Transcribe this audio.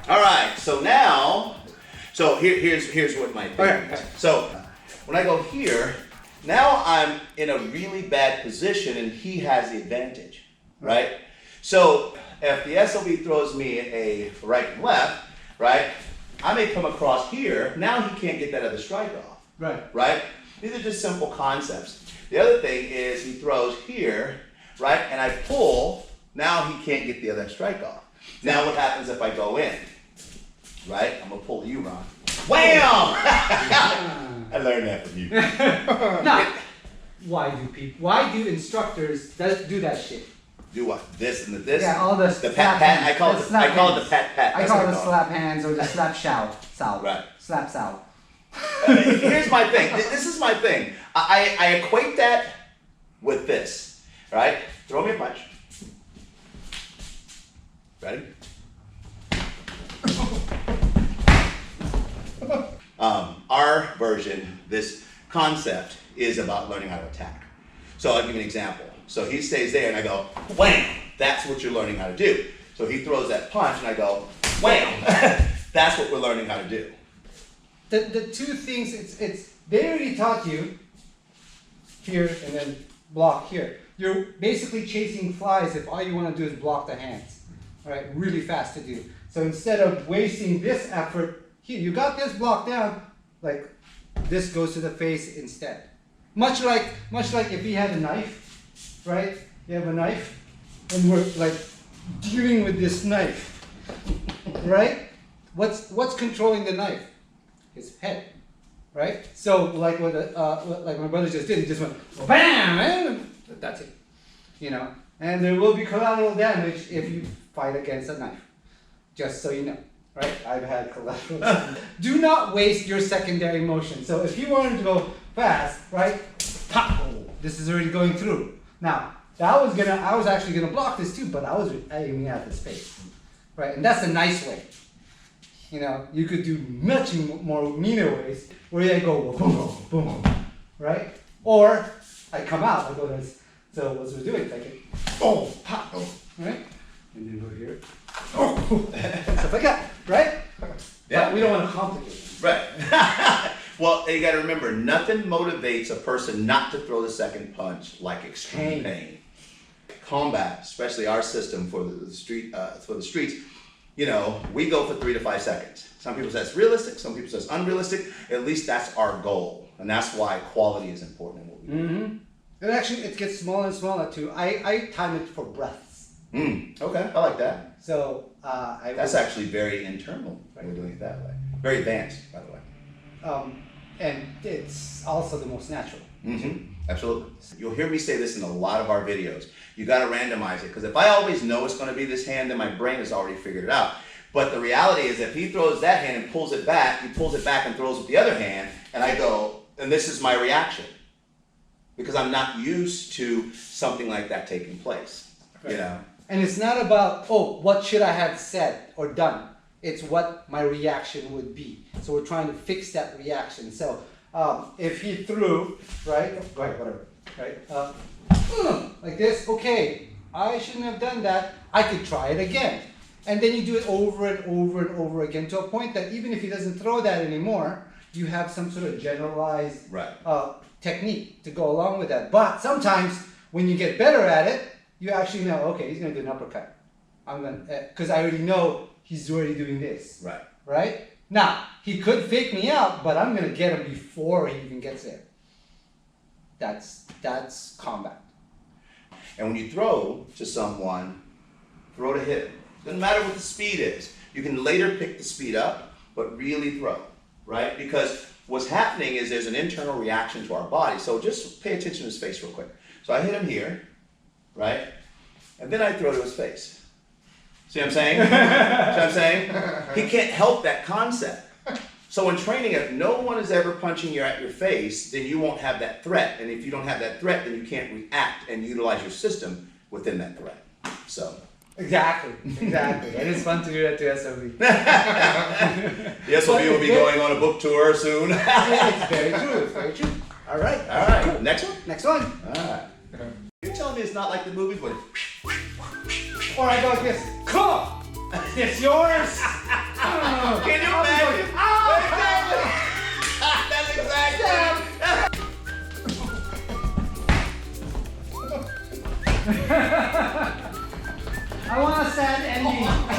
All right, so now, here's what my thing is. So when I go here, now I'm in a really bad position and he has the advantage, right? So if the S.O.V throws me a right and left, right, I may come across here, now he can't get that other strike off. Right? These are just simple concepts. The other thing is he throws here, right, and I pull, now he can't get the other strike off. Now what happens if I go in? Right? I'm gonna pull you, Ron. Wham! I learned that from you. Now, why do instructors do that shit? Do what? This and this? Yeah, all the pat. I call it the pat. I call it the slap hands or the slap salve. Right. Slap salve. Here's my thing. This is my thing. I equate that with this. Right? Throw me a punch. Ready? Our version, this concept, is about learning how to attack. So I'll give you an example. So he stays there and I go, wham! That's what you're learning how to do. So he throws that punch and I go, wham! That's what we're learning how to do. The two things, they already taught you here and then block here. You're basically chasing flies if all you want to do is block the hands. All right, really fast to do. So instead of wasting this effort, here, you got this block down, like this goes to the face instead. Much like if you had a knife, right? You have a knife, and we're like dealing with this knife, right? What's controlling the knife? His head, right? So like like my brother just did, he just went bam, and that's it, you know. And there will be collateral damage if you fight against a knife, just so you know. Right? I've had collateral. Do not waste your secondary motion. So if you wanted to go fast, right? Pop! This is already going through. Now, I was actually gonna block this too, but I was aiming at the space. Right? And that's a nice way. You know, you could do much more meaner ways where I go boom, boom, boom, boom, right? Or I come out, I go this. So what's we're doing? Like boom, pop, boom, right? And then go here. Oh, stuff like that, right? Yeah. But we don't want to complicate it. Right. Well, you got to remember, nothing motivates a person not to throw the second punch like extreme pain. Combat, especially our system for the streets, you know, we go for 3 to 5 seconds. Some people say it's realistic. Some people say it's unrealistic. At least that's our goal, and that's why quality is important in what we do. Mm-hmm. And actually, it gets smaller and smaller too. I time it for breaths. Okay, I like that. So that's actually very internal. Right. We're doing it that way. Very advanced, by the way. And it's also the most natural. Absolutely. You'll hear me say this in a lot of our videos. You got to randomize it, because if I always know it's going to be this hand, then my brain has already figured it out. But the reality is, if he throws that hand and pulls it back, he pulls it back and throws with the other hand, and I go, and this is my reaction, because I'm not used to something like that taking place. Right. You know. And it's not about, oh, what should I have said or done? It's what my reaction would be. So we're trying to fix that reaction. So if he threw, right, go ahead, whatever, right, like this, okay, I shouldn't have done that. I could try it again. And then you do it over and over and over again to a point that even if he doesn't throw that anymore, you have some sort of generalized technique to go along with that. But sometimes when you get better at it, you actually know, okay, he's going to do an uppercut. I'm going to, because I already know he's already doing this. Right. Right? Now, he could fake me out, but I'm going to get him before he even gets there. That's combat. And when you throw to someone, throw to hit him. Doesn't matter what the speed is. You can later pick the speed up, but really throw, right? Because what's happening is there's an internal reaction to our body. So just pay attention to his face real quick. So I hit him here, right? And then I throw to his face. See what I'm saying? See what I'm saying? He can't help that concept. So in training, if no one is ever punching you at your face, then you won't have that threat. And if you don't have that threat, then you can't react and utilize your system within that threat. So. Exactly. It is fun to do that to S.O.V. The S.O.V will be going on a book tour soon. It's very true. All right. Cool. Next one? All right. You're telling me it's not like the movies, but or I go like this. Come on. It's yours. I want a sad ending.